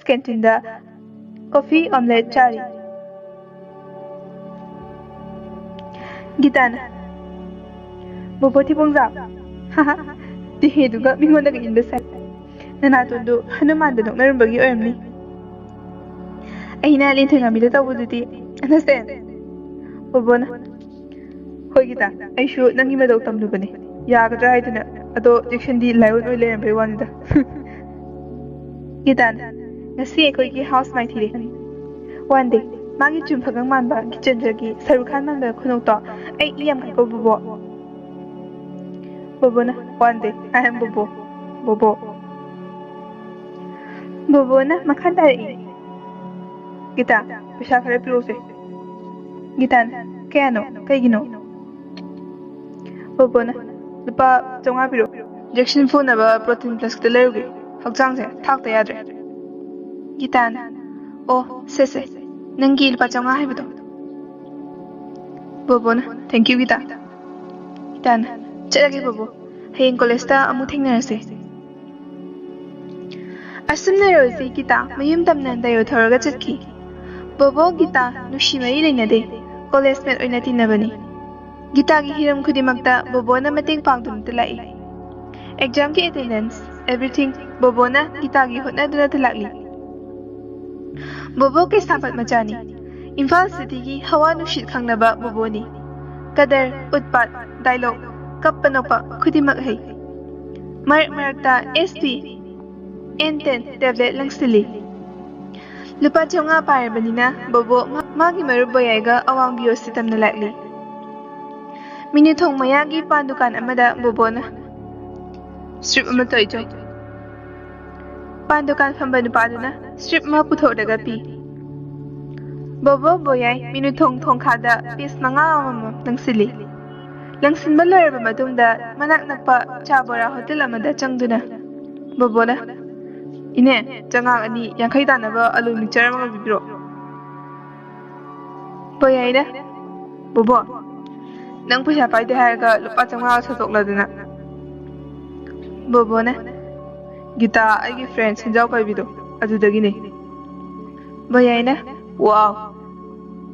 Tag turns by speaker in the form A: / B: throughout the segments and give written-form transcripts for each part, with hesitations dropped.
A: Canteen da coffee omelette chari. Gitana. Bobo ti pongza. Haha. Ti hedu ga mingon daga inda sai. Nanatundu Hanuman da noknarin bagi oramni. Aina lin thenga mi da tawuduti. Understand? Bobo na. Hoi gita. Aishu nangi madau tamnu bane. Yagadra haiduna. Ado diction di laiwon oi leram bai wanida. Gitana. Ngasi aikoigi house mai thirikani. One day, magi chumphagang manba kitchenjagi sarukhan manba khunokto ai iyam kai ko bobo. Bobo na one day I am bobo. Bobo. Bobo na makhan dari. Gita, pisa khare pirose. Gitan, kaya no, kaigino. Bobo na lupa jonga piro. Injection phone na ba protein plus ta lerugi. Hakjang se thak ta yadre. Gitan, oh, sese, nangi lupa jonga haibado. Bobo na, thank you Gita. Gitan, chalagi bobo. Hayeng college ta amu thengnarase. Asumna rosi Gita, mayum tamnan dayo thoraga chatki. Bobo Gita, nushi mari lainade, college mate oina tinabani. Gita gi hiram khudimakta bobo na mateng pangdun tilai. Exam ki attendance, everything bobo na Gita gi hotnaduna tilakli. Bobo ke sampat machani. Imphal City ki hawa nushit khangnaba bobo ni. Kadar, utpat, dialogue, kappanokpa khudimak hai. Marakta SP N10 tablet lang sili. Lupa chonga parabanina bobo magi marubayaiga awang biyo sitam na lakli. Minithong mayagi pandukan amada bobo na. Strip amatoy jo. Pandukan famba nupaduna strip ma puthok daga pi. Bobo boyay minithong thongkhada pis manga amam langsili. Langsinba loiraba matungda manak nakpa Chabora hotel amada changduna. Bobo na. Ine, jangang ani yangkai tanaba alu mixture mga bibiro. Boyay na. Bobo. Nang pusya paide harga lupa jangang satok laduna. Bobo na. Gita aigi friends hinjaw kaibido. Adudagi ne. Boyay na. Wow.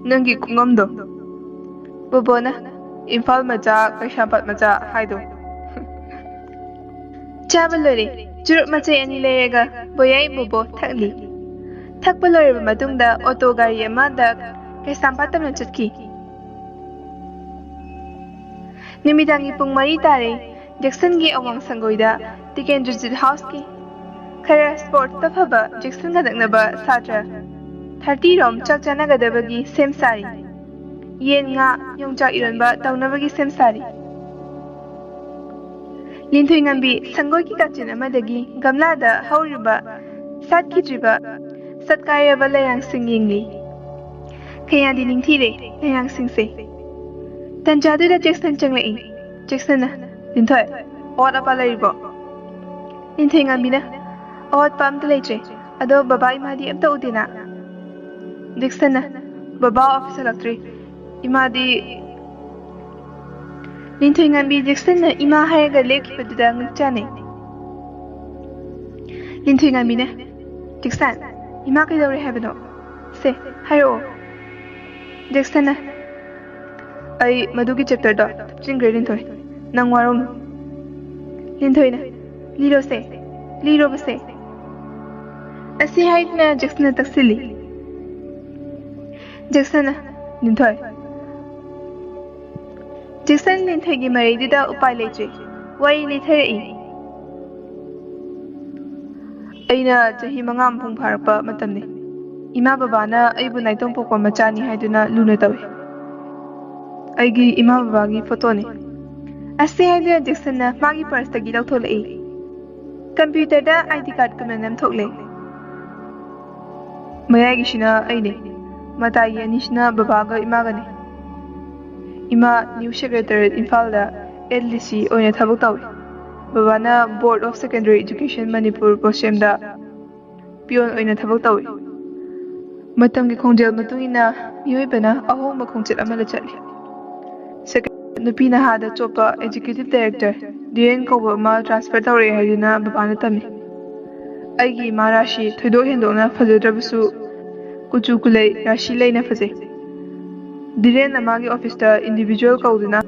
A: Nangi kungamdo. Bobo na. Imphal macha Kaishampat macha haido. Chabalore. Jurup machay ani lerega boyay bobo thakli. Thakpa loiraba matungda auto gari amada Kaisampat tamna chatki. Nimidangi pung mari tare Jackson gi awang sangoida Tikendrujit house ki. Khara sport tafaba Jackson gadaknaba satra 30 rom chakchana gadabagi sem sari. Yen nga yongchak ironba taunabagi sem sari. Linthui ngambi sangoi ki kachin amadagi gamlada hauriba satkidriba satkayaba layang singyingli. Kaya di ningthire layang singse. Tanjadu da Jackson changlai. Jackson na Linthui awat apa layribo. Linthui ngambi na awat pa amta laytre ado baba imadi amta udina. Jackson na baba office laktre imadi Linthui ngambi Jackson na ima haraga leki paduda ngchane. Linthui ngambi na Jackson ima kai dawre habano. Se hairo. Jackson na ai madugi chapter da chingre Linthui nang warom. Linthui na liro se liro base. Asi haid na Jackson na taksili. Jackson na Linthui Jackson Linthui gi maridida upai leitre. Wai litherei. Aina chahi mangam phung pharakpa matamne. Ima baba na aibu naitong pokwa machani haiduna luna tawi. Aigi ima baba gi photo ne. Ase haiduna Jackson na magi purse tagi lautholai. Computer da ID card kumanam thokle. Mayagi shina aine. Matai anishna baba ga ima gane. Ima new secretary Imphal da LDC oina thabuk tawi. Baba na Board of Secondary Education Manipur Posem da peon ꯑꯣꯏꯅ ꯊꯕꯛ ꯇꯧꯏ ꯃꯇꯝꯒꯤ ꯈꯣꯡꯖꯦꯜ ꯃꯇꯨꯡ ꯏꯟꯅ ꯃꯤꯑꯣꯏꯕꯅ ꯑꯍꯣꯡꯕ ꯈꯣꯡꯆꯠ ꯑꯃꯗ ꯆꯠꯂꯤ ꯅꯨꯄꯤ ꯅꯍꯥꯗ ꯆꯣꯞꯄ ꯑꯦꯛꯖꯤꯀ꯭ꯌꯨꯇꯤꯚ ꯗꯥꯏꯔꯦꯛꯇꯔ ꯙꯤꯔꯦꯟ ꯀꯧꯕ ꯑꯃ ꯇ꯭ꯔꯥꯟꯁꯐꯔ ꯇꯧꯔꯛꯑꯦ ꯍꯥꯏꯗꯨꯅ ꯕꯕꯥꯅ ꯇꯝꯃꯤ ꯑꯩꯒꯤ ꯏꯃꯥ ꯔꯥꯁꯤ ꯊꯣꯏꯗꯣꯛ ꯍꯦꯟꯗꯣꯛꯅ ꯐꯖꯗ꯭ꯔꯕꯁꯨ ꯀꯨꯆꯨ ꯀꯨꯂꯩ ꯔꯥꯁꯤ ꯂꯩꯅ ꯐꯖꯩ ꯙꯤꯔꯦꯟꯅ ꯃꯥꯒꯤ ꯑꯣꯐꯤꯁꯇ ꯏꯟꯗꯤꯚꯤꯖꯨꯋꯦꯜ ꯀꯧꯗꯨꯅ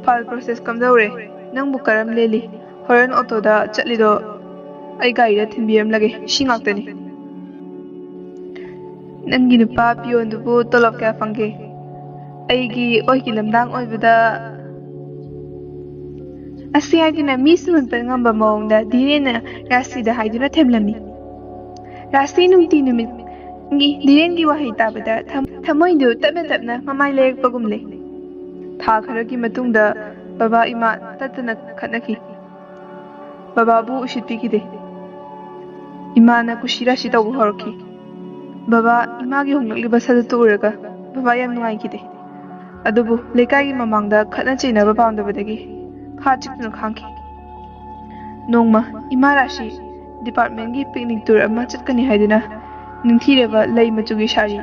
A: ꯐꯥꯏꯜ ꯄ꯭ꯔꯣꯁꯦꯁ ꯀꯝꯗꯧꯔꯦ ꯅꯪꯕꯨ ꯀꯔꯝ ꯂꯦꯜꯂꯤ ꯍꯣꯔꯦꯟ ꯑꯣꯇꯣꯗ ꯆꯠꯂꯤꯗꯣ ꯑꯩ ꯒꯥꯔꯤꯗ ꯊꯤꯟꯕꯤꯔꯝꯂꯒꯦ ꯁꯤ ꯉꯥꯛꯇꯅꯤ ꯅꯪꯒꯤ ꯅꯨꯄꯥ ꯄꯤꯌꯣꯟꯗꯨꯕꯨ ꯇꯣꯂꯣꯞ ꯀꯌꯥ ꯐꯪꯒꯦ ꯑꯩꯒꯤ ꯑꯣꯏꯒꯤ ꯂꯝꯗꯥꯡ ꯑꯣꯏꯕꯗ ꯑꯁꯤ ꯍꯥꯏꯗꯨꯅ ꯃꯤ ꯁꯨꯃꯟꯄ ꯉꯝꯕ ꯃꯑꯣꯡꯗ ꯙꯤꯔꯦꯟꯅ ꯔꯥꯁꯤꯗ ꯍꯥꯏꯗꯨꯅ ꯊꯦꯝꯂꯝꯃꯤ ꯔꯥꯁꯤ ꯅꯨꯡꯇꯤ ꯅꯨꯃꯤꯠꯒꯤ ꯙꯤꯔꯦꯟꯒꯤ ꯋꯥꯍꯩ ꯇꯥꯕꯗ ꯊꯃꯣꯏꯗꯨ ꯇꯞꯅ ꯇꯞꯅ ꯃꯃꯥꯏ ꯂꯩꯔꯛꯄꯒꯨꯝ ꯂꯩ ꯊꯥ ꯈꯔꯒꯤ ꯃꯇꯨꯡꯗ ꯕꯕꯥ ꯏꯃꯥ ꯇꯠꯇꯅ ꯈꯠꯅꯈꯤ ꯕꯕꯥꯕꯨ ꯎꯁꯤꯠꯄꯤꯈꯤꯗꯦ ꯏꯃꯥꯅ ꯀꯨꯁꯤ ꯔꯥꯁꯤ ꯇꯧꯕ ꯍꯧꯔꯛꯈꯤ ꯕꯕꯥ ꯏꯃꯥꯒꯤ ꯍꯣꯡꯂꯛꯂꯤꯕ ꯁꯗꯠꯇꯨ ꯎꯔꯒ ꯕꯕꯥ ꯌꯥꯝ ꯅꯨꯡꯉꯥꯏꯈꯤꯗꯦ ꯑꯗꯨꯕꯨ ꯂꯩꯀꯥꯏꯒꯤ ꯃꯃꯥꯡꯗ ꯈꯠꯅ ꯆꯩꯅꯕ ꯄꯥꯝꯗꯕꯗꯒꯤ ꯈꯥ ꯆꯤꯛꯇꯨꯅ ꯈꯥꯡꯈꯤ ꯅꯣꯡꯃ ꯏꯃꯥ ꯔꯥꯁꯤ ꯗꯤꯄꯥꯔꯠꯃꯦꯟꯒꯤ ꯄꯤꯛꯅꯤꯛ ꯇꯨꯔ ꯑꯃ ꯆꯠꯀꯅꯤ ꯍꯥꯏꯗꯨꯅ ꯅꯤꯡꯊꯤꯔꯕ ꯂꯩ ꯃꯆꯨꯒꯤ ꯁꯥꯔꯤ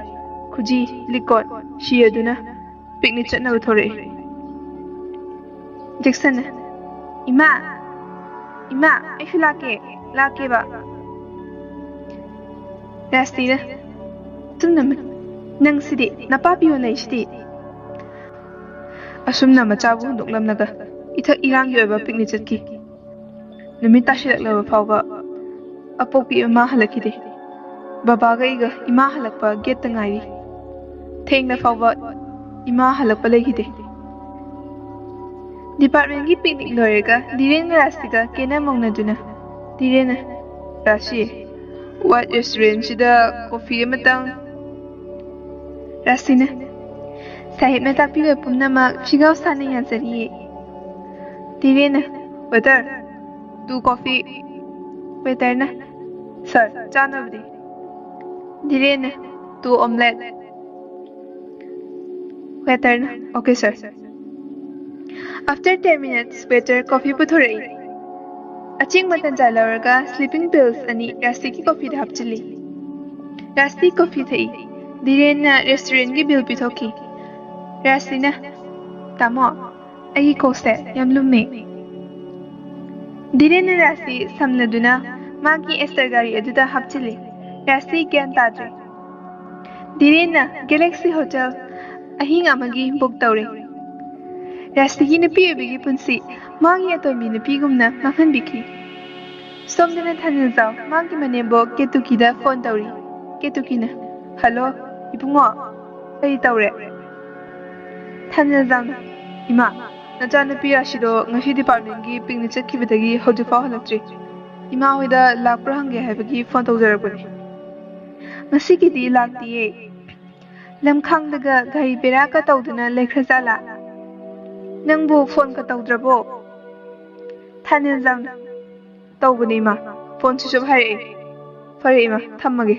A: ꯈꯨꯖꯤ ꯂꯤꯛꯀꯣꯠ ꯁꯤ ꯑꯗꯨꯅ ꯄꯤꯛꯅꯤꯛ ꯆꯠꯅꯕ ꯊꯣꯔꯛꯏ ꯖꯦꯛꯁꯟꯅ ꯏꯃꯥ ꯏꯃꯥ ꯑꯩꯁꯨ ꯂꯥꯛꯀꯦꯕ ꯔꯥꯁꯇꯤꯅ ꯆꯨꯝꯅꯃꯛ ꯅꯪꯁꯤꯗꯤ ꯅꯄꯥ ꯄꯤꯌꯣꯟ ꯂꯩꯁꯤꯗꯤ ꯑꯁꯨꯝꯅ ꯃꯆꯥꯕꯨ ꯍꯨꯟꯗꯣꯛꯂꯝꯂꯒ ꯏꯊꯛ ꯏꯔꯥꯡꯒꯤ ꯑꯣꯏꯕ ꯄꯤꯛꯅꯤꯛ ꯆꯠꯈꯤ ꯅꯨꯃꯤꯠ ꯇꯥꯁꯤꯜꯂꯛꯂꯕ ꯐꯥꯎꯕ ꯑꯄꯣꯛꯄꯤ ꯏꯃꯥ ꯍꯜꯂꯛꯈꯤꯗꯦ ꯕꯕꯥꯒ ꯑꯩꯒ ꯏꯃꯥ ꯍꯜꯂꯛꯄ ꯒꯦꯠꯇ ꯉꯥꯏꯔꯤ ꯊꯦꯡꯅ ꯐꯥꯎꯕ ꯏꯃꯥ ꯍꯜꯂꯛꯄ ꯂꯩꯈꯤꯗꯦ ꯗꯤꯄꯥꯔꯠꯃꯦꯟꯒꯤ ꯄꯤꯛꯅꯤꯛ ꯂꯣꯏꯔꯒ ꯙꯤꯔꯦꯟꯒ ꯔꯥꯁꯤꯒ ꯀꯦꯅ ꯃꯧꯅꯗꯨꯅ ꯙꯤꯔꯦꯟꯅ ꯔꯥꯁꯤ ꯋꯥꯏꯠ ꯔꯦꯁꯇꯨꯔꯦꯟꯁꯤꯗ ꯀꯣꯐꯤ ꯑꯃꯇꯪ ꯔꯥꯁꯤꯅ ꯁꯥꯍꯦꯕꯅ ꯇꯥꯛꯄꯤꯕ ꯄꯨꯝꯅꯃꯛ ꯐꯤꯒꯥꯎ ꯁꯥꯅ ꯌꯥꯖꯔꯤꯌꯦ ꯙꯤꯔꯦꯟꯅ ꯋꯦꯇꯔ 2 coffee ꯋꯦꯇꯔꯅ ꯁꯥꯔ ꯆꯥꯅꯕꯗꯤ ꯙꯤꯔꯦꯟꯅ 2 omelette ꯋꯦꯇꯔꯅ okay sir after 10 minutes waiter coffee ꯄꯨꯊꯣꯔꯛꯏ ꯑꯆꯦꯡꯕ ꯇꯟꯖꯥ ꯂꯧꯔꯒ ꯁ꯭ꯂꯤꯄꯤꯡ ꯄꯤꯜꯁ ꯑꯅꯤ ꯔꯥꯁꯤꯒꯤ ꯀꯣꯐꯤꯗ ꯍꯥꯞꯆꯤꯜꯂꯤ ꯔꯥꯁꯤ ꯀꯣꯐꯤ ꯊꯛꯏ ꯙꯤꯔꯦꯟꯅ ꯔꯦꯁꯇꯨꯔꯦꯟꯒꯤ ꯕꯤꯜ ꯄꯤꯊꯣꯛꯈꯤ ꯔꯥꯁꯤꯅ ꯇꯥꯃꯣ ꯑꯩꯒꯤ ꯀꯣꯛꯁꯦ ꯌꯥꯝ ꯂꯨꯝꯃꯦ ꯙꯤꯔꯦꯟꯅ ꯔꯥꯁꯤ ꯁꯝꯅꯗꯨꯅ ꯃꯥꯒꯤ ꯑꯦꯁꯇꯔ ꯒꯥꯔꯤ ꯑꯗꯨꯗ ꯍꯥꯞꯆꯤꯜꯂꯤ ꯔꯥꯁꯤ ꯒ꯭ꯌꯥꯟ ꯇꯥꯗ꯭ꯔꯦ ꯙꯤꯔꯦꯟꯅ ꯒꯦꯂꯦꯛꯁꯤ ꯍꯣꯇꯦꯜ ꯑꯍꯤꯡ ꯑꯃꯒꯤ ꯕꯨꯛ ꯇꯧꯔꯦ ꯔꯥꯁꯤꯒꯤ ꯅꯨꯄꯤ ꯑꯣꯏꯕꯒꯤ ꯄꯨꯟꯁꯤ ꯃꯥꯒꯤ ꯑꯇꯣꯝꯕꯤ ꯅꯨꯄꯤꯒꯨꯝꯅ ꯃꯥꯡꯍꯟꯕꯤꯈꯤ ꯁꯣꯝꯗꯅ ꯊꯥꯅꯤꯜꯖꯥꯎ ꯃꯥꯒꯤ ꯃꯅꯦꯝꯕꯣꯛ ꯀꯦꯇꯨꯀꯤꯗ ꯐꯣꯟ ꯇꯧꯔꯤ ꯀꯦꯇꯨꯀꯤꯅ ꯍꯜꯂꯣ ꯏꯕꯨꯡꯉꯣ ꯀꯔꯤ ꯇꯧꯔꯦ ꯊꯥꯅꯤꯜꯖꯥꯎꯅ ꯏꯃꯥ ꯅꯆꯥꯅꯨꯄꯤ ꯔꯥꯁꯤꯗꯣ ꯉꯁꯤ ꯗꯤꯄꯥꯔꯠꯃꯦꯟꯒꯤ ꯄꯤꯛꯅꯤꯛ ꯆꯠꯈꯤꯕꯗꯒꯤ ꯍꯧꯖꯤꯛꯐꯥꯎ ꯍꯜꯂꯛꯇ꯭ꯔꯤ ꯏꯃꯥ ꯍꯣꯏꯗ ꯂꯥꯛꯄ꯭ꯔꯥ ꯍꯪꯒꯦ ꯍꯥꯏꯕꯒꯤ ꯐꯣꯟ ꯇꯧꯖꯔꯛꯄꯅꯤ ꯉꯁꯤꯒꯤꯗꯤ ꯂꯥꯛꯇꯤꯌꯦ ꯂꯝꯈꯥꯡꯗꯒ ꯒꯥꯔꯤ ꯕꯦꯔꯥꯀ ꯇꯧꯗꯨꯅ ꯂꯩꯈ꯭ꯔꯖꯥꯠꯂꯥ ꯅꯪꯕꯨ ꯐꯣꯟꯒ ꯇꯧꯗ꯭ꯔꯕꯣ ꯊꯥꯅꯤꯜꯖꯥꯎꯅ ꯇꯧꯕꯅꯦ ꯏꯃꯥ ꯐꯣꯟ ꯁ꯭ꯋꯤꯆ ꯑꯣꯐ ꯍꯥꯏꯔꯛꯑꯦ ꯐꯔꯦ ꯏꯃꯥ ꯊꯝꯃꯒꯦ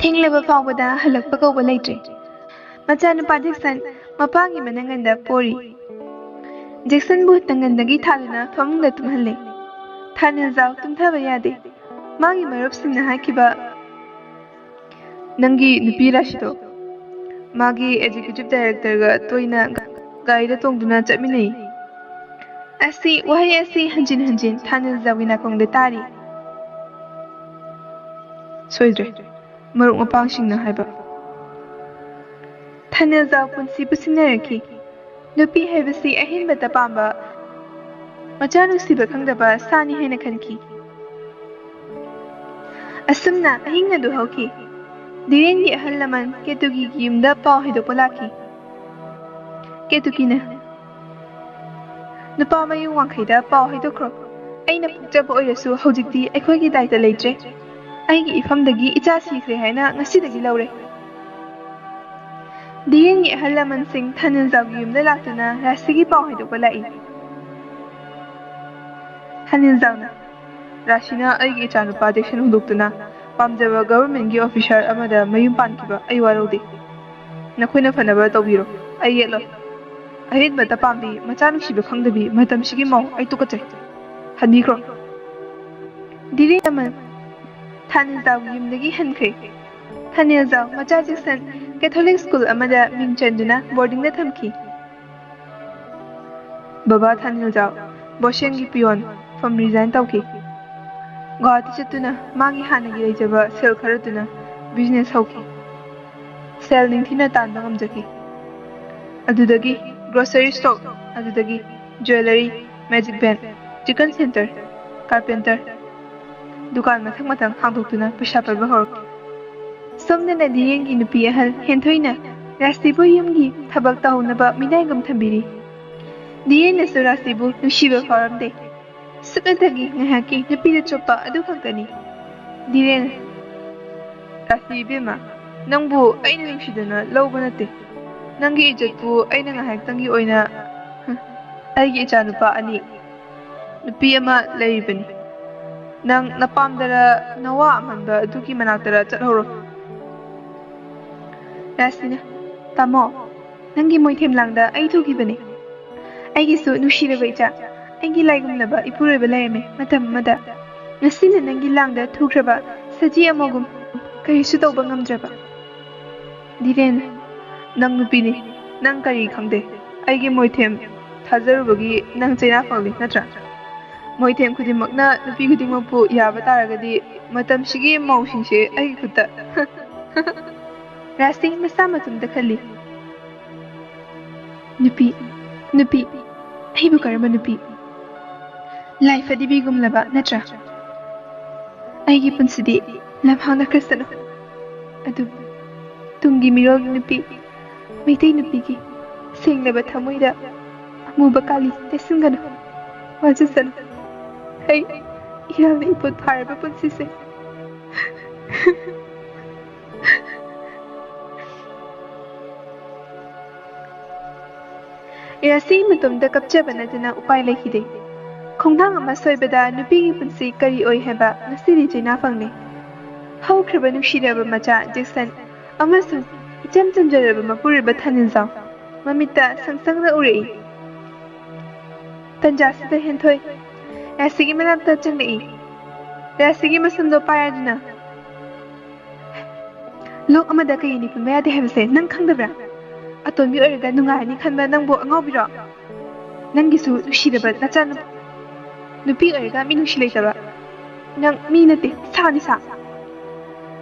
A: ꯊꯦꯡꯂꯕ ꯐꯥꯎꯕꯗ ꯍꯜꯂꯛꯄ ꯀꯧꯕ ꯂꯩꯇ꯭ꯔꯦ ꯃꯆꯥꯅꯨꯄꯥ ꯖꯦꯛꯁꯟ ꯃꯄꯥꯒꯤ ꯃꯅꯪꯒꯟꯗ ꯄꯣꯔꯤ ꯖꯦꯛꯁꯟꯕꯨ ꯇꯪꯒꯟꯗꯒꯤ ꯊꯥꯗꯨꯅ ꯐꯃꯨꯡꯗ ꯇꯨꯝꯍꯜꯂꯦ ꯊꯥꯅꯤꯜꯖꯥꯎ ꯇꯨꯝꯊꯕ ꯌꯥꯗꯦ ꯃꯥꯒꯤ ꯃꯔꯨꯞꯁꯤꯡꯅ ꯍꯥꯏꯈꯤꯕ ꯅꯪꯒꯤ ꯅꯨꯄꯤ ꯔꯥꯁꯤꯗꯣ ꯃꯥꯒꯤ ꯑꯦꯛꯖꯤꯀ꯭ꯌꯨꯇꯤꯚ ꯗꯥꯏꯔꯦꯛꯇꯔꯒ ꯇꯣꯏꯅ ꯒꯥꯔꯤꯗ ꯇꯣꯡꯗꯨꯅ ꯆꯠꯃꯤꯟꯅꯩ ꯋꯥꯍꯩ ꯑꯁꯤ ꯍꯟꯖꯤꯟ ꯍꯟꯖꯤꯟ ꯊꯥꯅꯤꯜꯖꯥꯎꯒꯤ ꯅꯥꯀꯣꯡꯗ ꯇꯥꯔꯤ ꯁꯣꯏꯗ꯭ꯔꯦ ꯃꯔꯨꯞ ꯃꯄꯥꯡꯁꯤꯡꯅ ꯍꯥꯏꯕ ꯊꯥꯅꯤꯜꯖꯥꯎ ꯄꯨꯟꯁꯤ ꯄꯨꯁꯤꯟꯅꯔꯛꯈꯤ ꯅꯨꯄꯤ ꯍꯥꯏꯕꯁꯤ ꯑꯍꯦꯟꯕꯇ ꯄꯥꯝꯕ ꯃꯆꯥ ꯅꯨꯡꯁꯤꯕ ꯈꯪꯗꯕ ꯁꯥꯅꯤ ꯍꯥꯏꯅ ꯈꯟꯈꯤ ꯑꯁꯨꯝꯅ ꯑꯍꯤꯡ ꯑꯗꯨ ꯍꯧꯈꯤ ꯙꯤꯔꯦꯟꯒꯤ ꯑꯍꯜ ꯂꯃꯟ ꯀꯦꯇꯨꯀꯤꯒꯤ ꯌꯨꯝꯗ ꯄꯥꯎ ꯍꯩꯗꯣꯛꯄ ꯂꯥꯛꯈꯤ ꯀꯦꯇꯨꯀꯤꯅ ꯅꯨꯄꯥ ꯃꯌꯨꯝ ꯋꯥꯡꯈꯩꯗ ꯄꯥꯎ ꯍꯩꯗꯣꯛꯈ꯭ꯔꯣ ꯑꯩꯅ ꯄꯣꯛꯆꯕ ꯑꯣꯏꯔꯁꯨ ꯍꯧꯖꯤꯛꯇꯤ ꯑꯩꯈꯣꯏꯒꯤ ꯗꯥꯏꯇ ꯂꯩꯇ꯭ꯔꯦ ꯑꯩꯒꯤ ꯏꯐꯝꯗꯒꯤ ꯏꯆꯥ ꯁꯤꯈ꯭ꯔꯦ ꯍꯥꯏꯅ ꯉꯁꯤꯗꯒꯤ ꯂꯧꯔꯦ ꯙꯤꯔꯦꯟꯒꯤ ꯑꯍꯜ ꯂꯃꯟꯁꯤꯡ ꯊꯥꯅꯤꯜꯖꯥꯎꯒꯤ ꯌꯨꯝꯗ ꯂꯥꯛꯇꯨꯅ ꯔꯥꯁꯤꯒꯤ ꯄꯥꯎ ꯍꯩꯗꯣꯛꯄ ꯂꯥꯛꯏ ꯊꯥꯅꯤꯜꯖꯥꯎꯅ ꯔꯥꯁꯤꯅ ꯑꯩꯒꯤ ꯏꯆꯥꯅꯨꯄꯥ ꯖꯦꯛꯁꯟ ꯍꯨꯟꯗꯣꯛꯇꯨꯅ ꯄꯥꯝꯖꯕ ꯒꯚꯔꯟꯃꯦꯟꯒꯤ ꯑꯣꯐꯤꯁꯥꯔ ꯑꯃꯗ ꯃꯌꯨꯝ ꯄꯥꯟꯈꯤꯕ ꯑꯩ ꯋꯥꯔꯧꯗꯦ ꯅꯈꯣꯏꯅ ꯐꯅꯕ ꯇꯧꯕꯤꯔꯣ ꯑꯩ ꯌꯦꯠꯂꯣꯏ ꯑꯍꯦꯟꯕꯇ ꯄꯥꯝꯕꯤ ꯃꯆꯥ ꯅꯨꯡꯁꯤꯕ ꯈꯪꯗꯕꯤ ꯃꯇꯝꯁꯤꯒꯤ ꯃꯧ ꯑꯩ ꯇꯨꯀꯠꯆꯩ ꯍꯟꯕꯤꯈ꯭ꯔꯣ Dire aman Thanilzau yumdagi hankre. Thanilzau macha Jackson Catholic school amada ming chanduna boarding da thamki. Baba Thanilzau Boshengi pion from resign tauki. Guwahati chatuna magi hanagi leijaba sel kharatuna business hauki. Sel ningthina tanba ngamjaki. Adudagi grocery stock, adudagi jewelry, magic band, chicken center, carpenter, dukan mathang hangdoktuna paisa paiba horki. Somdana direngi nupi ahal henthoina Rasibu yumgi thabak tahunaba minaigam thambiri. Diren nasu Rasibu nushiba faramde. Sukadagi ngahaki nupida chopa adu khaktani. Diren Rasibima nangbu aina nungshidana lawba nate. Nangi ijatpu aina ngahaktangi oina aigi ichanupa ani nupi ama lairibani. Nang napamdara nawa amanba aduki manaktara chathoro. Rasina Tamo nangi moithem langda ai thukibani. Aigi su nushiraba icha aigi laigumnaba ipureba lairame matam amada. Ngasina nangi langda thukraba saji amogum karisu tauba ngamdraba. Diren nang nupini nang kari khangde aigi moithem thajarubagi nang chaina phangli natra. Moithem khudimakna nupi khudimakpu yaba taragadi matam sigi mausingse aigi khutta. Rasi masa matumda khali. Nupi aibu karama nupi. Life adi gumlaba natra. Aigi punsidi lamhangna kristano. Adu tungi mirol nupi. Meitai nupi ki senglaba thamoida amuba kali tesingano. Wajasano. Hey, iralna ipot pharaba punsise. Irasi matumda kapchaba natana upai lekhide. Khongthang ama soibada nupigi punsi kari oi heba ngasiri jaina phangne. Haukraba nushiraba macha Jackson amasung icham chamjaraba mapuriba Thanilzau mamita sangsangna urei. Tanjasida henthoi Rasigi manakta changnei. Rasigi masamdo payaduna. Lok amada kayini punba yade hebase nang khangdabra. Atonbi oiraga nungaini khanba nangbo angawbiro. Nangisu nushiraba nachan nupi oiraga mi nushilaitab. Nang mi nate sani sa.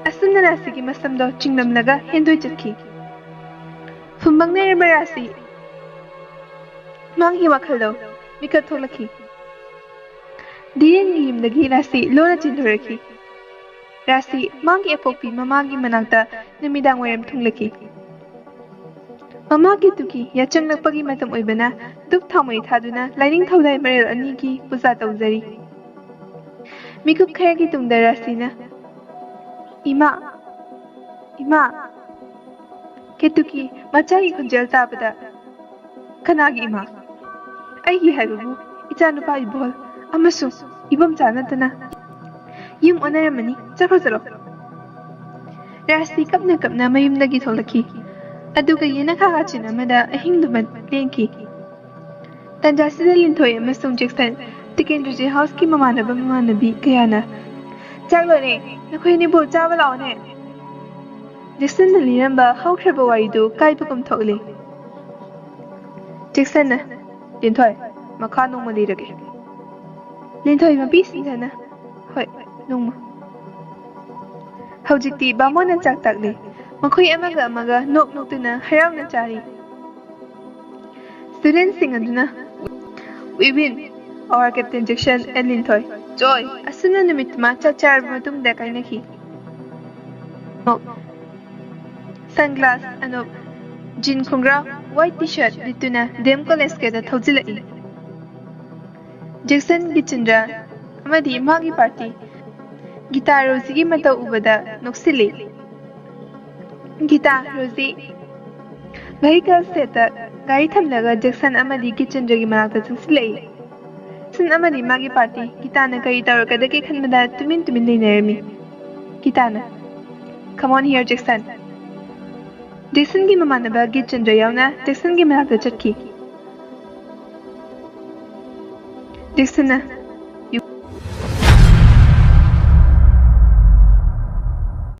A: Asumna Rasigi masamdo chinglamlaga hendoi chatki. Fumbangneraba Rasi mangi wakhaldo mikat tholaki. Diren yimdagi Rasi lona chinthoraki. Rasi mangi apokpi mamagi manakta numidang wairam thunglaki. Mamagi tuki yachanglakpagi matam oibana duk thamoi thaduna laining thaudai marel ani ki puja tawjari. Mikup kharagi tungda Rasina Ima Ketuki machagi khunjal tabada Kanagi Ima Aigi haibabu ichanupa ibol amasu ibam chanatana yum onaramani chakho Rasi kapna mayumdagi tholaki aduga yena khagachina mada ahingduma lenki Tanjasida linthoi amasung Jackson Tikendruji house ki mamanabi kayana Chaglone nakhoi bo chaba laone Jackson na liramba haukraba waridu kaibagum thokle Jackson na linthoi makha nongma lirage Linthoi mapi sinjana hoi nongma Haujikti bamona chak takle makhoi amaga nok-noktuna harauna chari Students sing aduna We win our Captain Jackson and Linthoi Joy asuna numitma chachar matungda kainaki Sunglass ano jean khungra white t-shirt lituna dem college ke da thojilai Jackson Gichendra amadi magi party Gita Rosie mata ubada noksili Gita Rosie vehicle seta gari thamlaga Jackson amadi Gichendra gi manakta chungsilai Sun amadi magi party Gita na kari tarakada ke khanmada tumin leinarmi Gita na Come on here Jackson Jackson gi mamanaba Gichendra yauna Jackson gi manakta chatki Jackson na